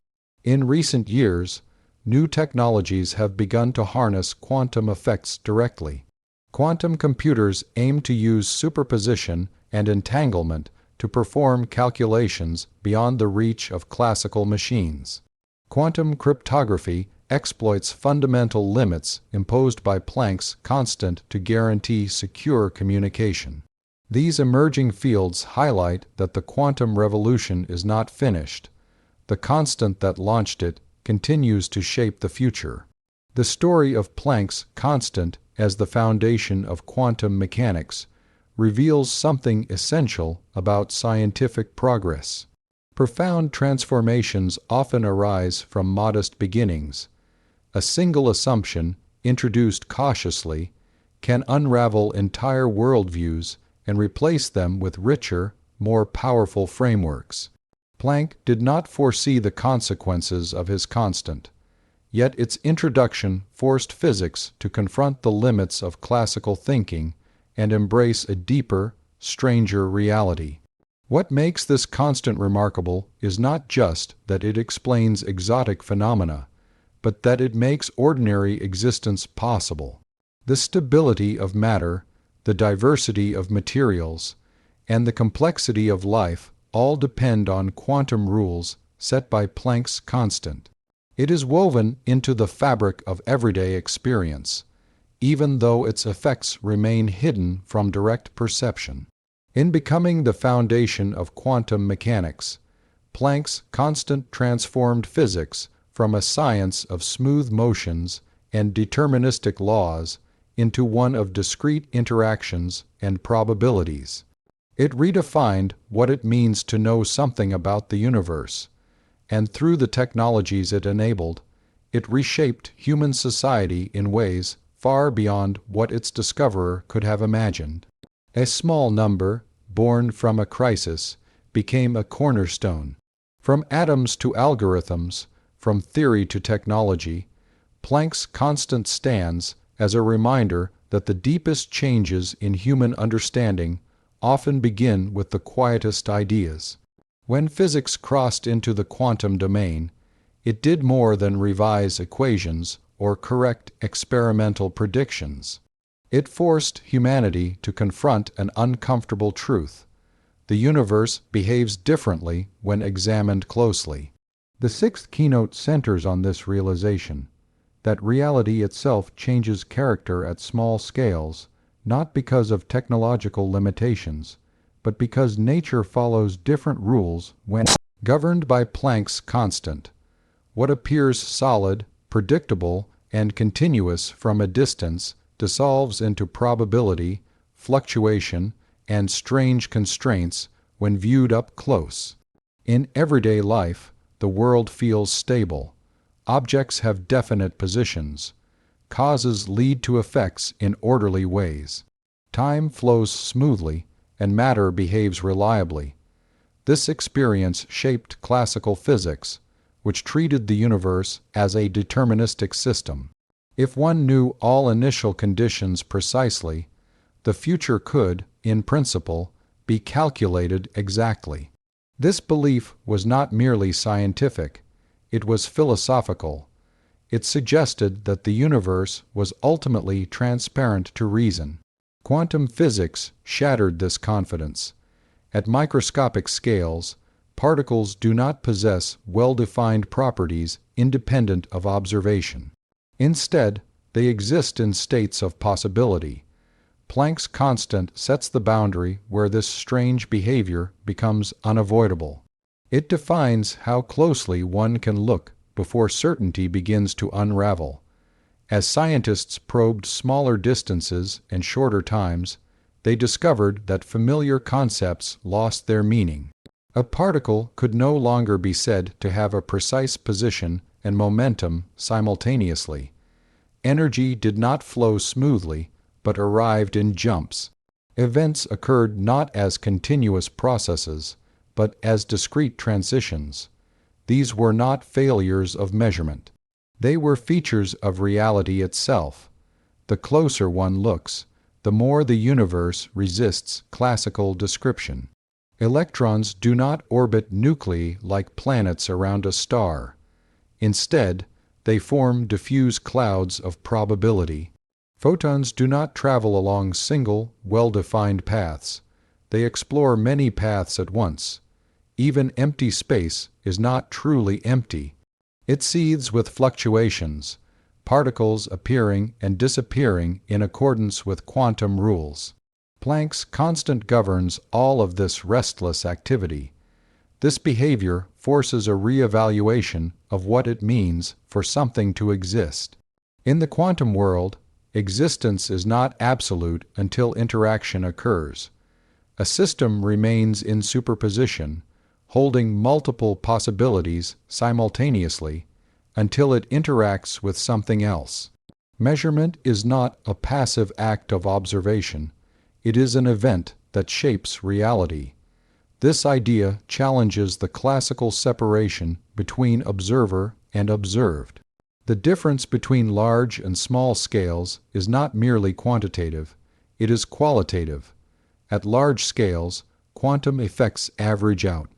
In recent years, new technologies have begun to harness quantum effects directly. Quantum computers aim to use superposition and entanglement to perform calculations beyond the reach of classical machines. Quantum cryptography exploits fundamental limits imposed by Planck's constant to guarantee secure communication. These emerging fields highlight that the quantum revolution is not finished. The constant that launched it continues to shape the future. The story of Planck's constant as the foundation of quantum mechanics reveals something essential about scientific progress. Profound transformations often arise from modest beginnings. A single assumption, introduced cautiously, can unravel entire worldviews and replace them with richer, more powerful frameworks. Planck did not foresee the consequences of his constant, yet its introduction forced physics to confront the limits of classical thinking and embrace a deeper, stranger reality. What makes this constant remarkable is not just that it explains exotic phenomena, but that it makes ordinary existence possible. The stability of matter, the diversity of materials, and the complexity of life all depend on quantum rules set by Planck's constant. It is woven into the fabric of everyday experience, even though its effects remain hidden from direct perception. In becoming the foundation of quantum mechanics, Planck's constant transformed physics from a science of smooth motions and deterministic laws into one of discrete interactions and probabilities. It redefined what it means to know something about the universe, and through the technologies it enabled, it reshaped human society in ways far beyond what its discoverer could have imagined. A small number, born from a crisis, became a cornerstone. From atoms to algorithms, from theory to technology, Planck's constant stands as a reminder that the deepest changes in human understanding often begin with the quietest ideas. When physics crossed into the quantum domain, it did more than revise equations or correct experimental predictions. It forced humanity to confront an uncomfortable truth. The universe behaves differently when examined closely. The sixth keynote centers on this realization, that reality itself changes character at small scales, not because of technological limitations, but because nature follows different rules when governed by Planck's constant. What appears solid, predictable, and continuous from a distance dissolves into probability, fluctuation, and strange constraints when viewed up close. In everyday life, the world feels stable. Objects have definite positions. Causes lead to effects in orderly ways. Time flows smoothly, and matter behaves reliably. This experience shaped classical physics, which treated the universe as a deterministic system. If one knew all initial conditions precisely, the future could, in principle, be calculated exactly. This belief was not merely scientific, it was philosophical. It suggested that the universe was ultimately transparent to reason. Quantum physics shattered this confidence. At microscopic scales, particles do not possess well-defined properties independent of observation. Instead, they exist in states of possibility. Planck's constant sets the boundary where this strange behavior becomes unavoidable. It defines how closely one can look before certainty begins to unravel. As scientists probed smaller distances and shorter times, they discovered that familiar concepts lost their meaning. A particle could no longer be said to have a precise position and momentum simultaneously. Energy did not flow smoothly, but arrived in jumps. Events occurred not as continuous processes, but as discrete transitions. These were not failures of measurement. They were features of reality itself. The closer one looks, the more the universe resists classical description. Electrons do not orbit nuclei like planets around a star. Instead, they form diffuse clouds of probability. Photons do not travel along single, well-defined paths. They explore many paths at once. Even empty space is not truly empty. It seethes with fluctuations, particles appearing and disappearing in accordance with quantum rules. Planck's constant governs all of this restless activity. This behavior forces a re-evaluation of what it means for something to exist. In the quantum world, existence is not absolute until interaction occurs. A system remains in superposition, holding multiple possibilities simultaneously until it interacts with something else. Measurement is not a passive act of observation. It is an event that shapes reality. This idea challenges the classical separation between observer and observed. The difference between large and small scales is not merely quantitative, it is qualitative. At large scales, quantum effects average out.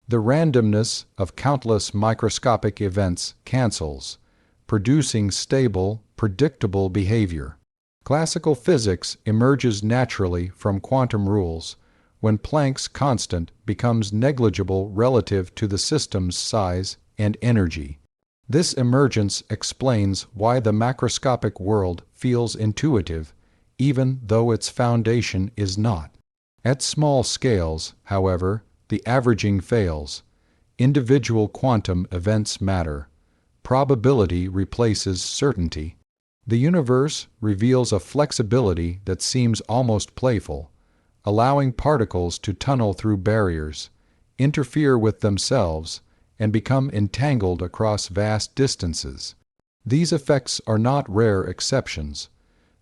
The randomness of countless microscopic events cancels, producing stable, predictable behavior. Classical physics emerges naturally from quantum rules when Planck's constant becomes negligible relative to the system's size and energy. This emergence explains why the macroscopic world feels intuitive, even though its foundation is not. At small scales, however, the averaging fails. Individual quantum events matter. Probability replaces certainty. The universe reveals a flexibility that seems almost playful, allowing particles to tunnel through barriers, interfere with themselves, and become entangled across vast distances. These effects are not rare exceptions.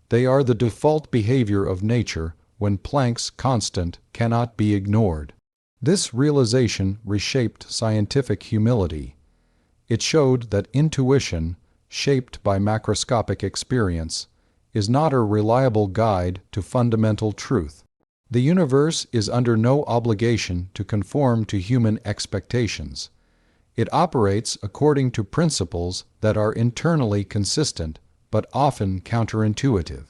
They are the default behavior of nature when Planck's constant cannot be ignored. This realization reshaped scientific humility. It showed that intuition, shaped by macroscopic experience, is not a reliable guide to fundamental truth. The universe is under no obligation to conform to human expectations. It operates according to principles that are internally consistent, but often counterintuitive.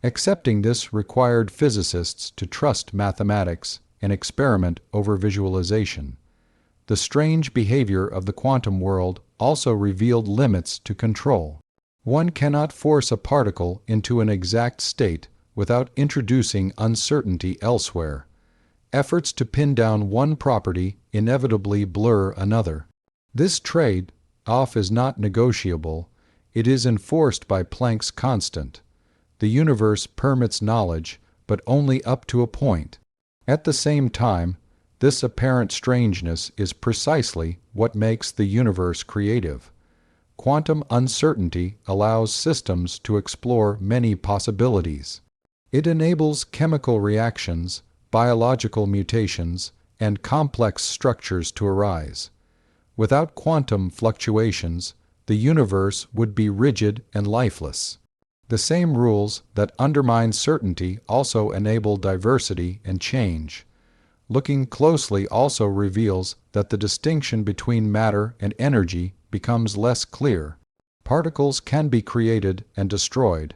Accepting this required physicists to trust mathematics and experiment over visualization. The strange behavior of the quantum world also revealed limits to control. One cannot force a particle into an exact state without introducing uncertainty elsewhere. Efforts to pin down one property inevitably blur another. This trade-off is not negotiable, it is enforced by Planck's constant. The universe permits knowledge, but only up to a point. At the same time, this apparent strangeness is precisely what makes the universe creative. Quantum uncertainty allows systems to explore many possibilities. It enables chemical reactions, biological mutations, and complex structures to arise. Without quantum fluctuations, the universe would be rigid and lifeless. The same rules that undermine certainty also enable diversity and change. Looking closely also reveals that the distinction between matter and energy becomes less clear. Particles can be created and destroyed.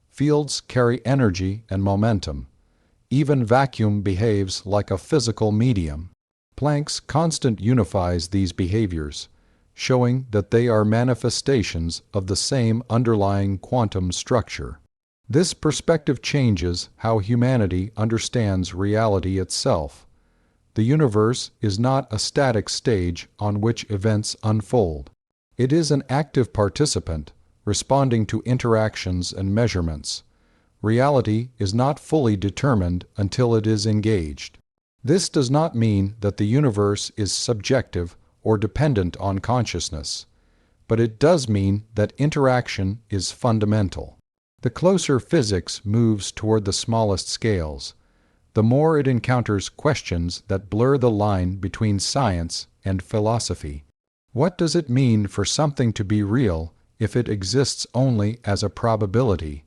Fields carry energy and momentum. Even vacuum behaves like a physical medium. Planck's constant unifies these behaviors, showing that they are manifestations of the same underlying quantum structure. This perspective changes how humanity understands reality itself. The universe is not a static stage on which events unfold. It is an active participant, responding to interactions and measurements. Reality is not fully determined until it is engaged. This does not mean that the universe is subjective or dependent on consciousness, but it does mean that interaction is fundamental. The closer physics moves toward the smallest scales, the more it encounters questions that blur the line between science and philosophy. What does it mean for something to be real if it exists only as a probability?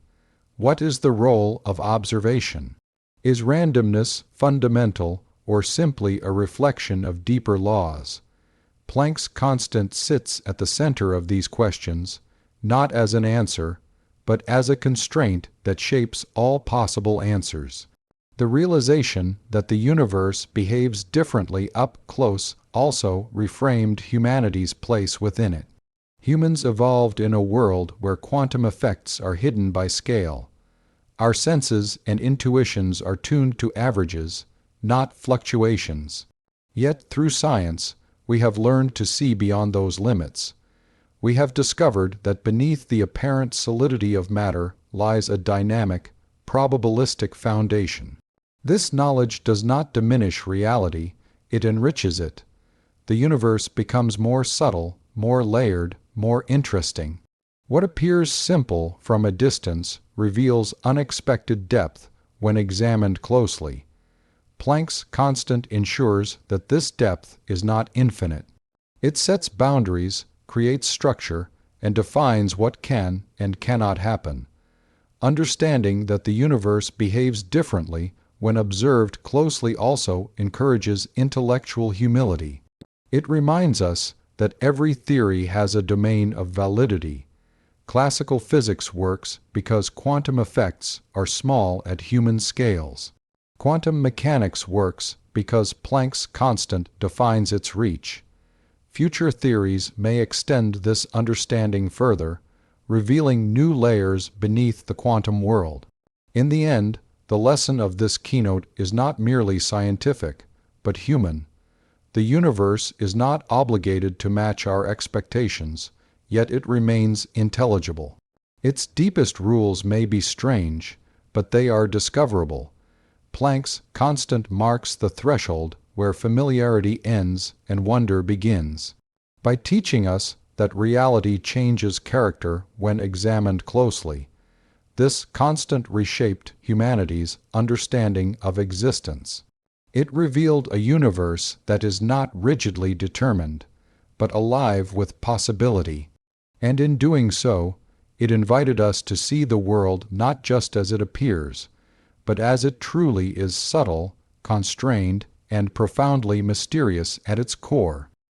What is the role of observation? Is randomness fundamental or simply a reflection of deeper laws? Planck's constant sits at the center of these questions, not as an answer, but as a constraint that shapes all possible answers. The realization that the universe behaves differently up close also reframed humanity's place within it. Humans evolved in a world where quantum effects are hidden by scale. Our senses and intuitions are tuned to averages, not fluctuations. Yet through science, we have learned to see beyond those limits. We have discovered that beneath the apparent solidity of matter lies a dynamic, probabilistic foundation. This knowledge does not diminish reality, it enriches it. The universe becomes more subtle, more layered, more interesting. What appears simple from a distance reveals unexpected depth when examined closely. Planck's constant ensures that this depth is not infinite. It sets boundaries, creates structure, and defines what can and cannot happen. Understanding that the universe behaves differently when observed closely also encourages intellectual humility. It reminds us that every theory has a domain of validity. Classical physics works because quantum effects are small at human scales. Quantum mechanics works because Planck's constant defines its reach. Future theories may extend this understanding further, revealing new layers beneath the quantum world. In the end, the lesson of this keynote is not merely scientific, but human. The universe is not obligated to match our expectations, yet it remains intelligible. Its deepest rules may be strange, but they are discoverable. Planck's constant marks the threshold where familiarity ends and wonder begins. By teaching us that reality changes character when examined closely, this constant reshaped humanity's understanding of existence. It revealed a universe that is not rigidly determined, but alive with possibility. And in doing so, it invited us to see the world not just as it appears, but as it truly is: subtle, constrained, and profoundly mysterious at its core.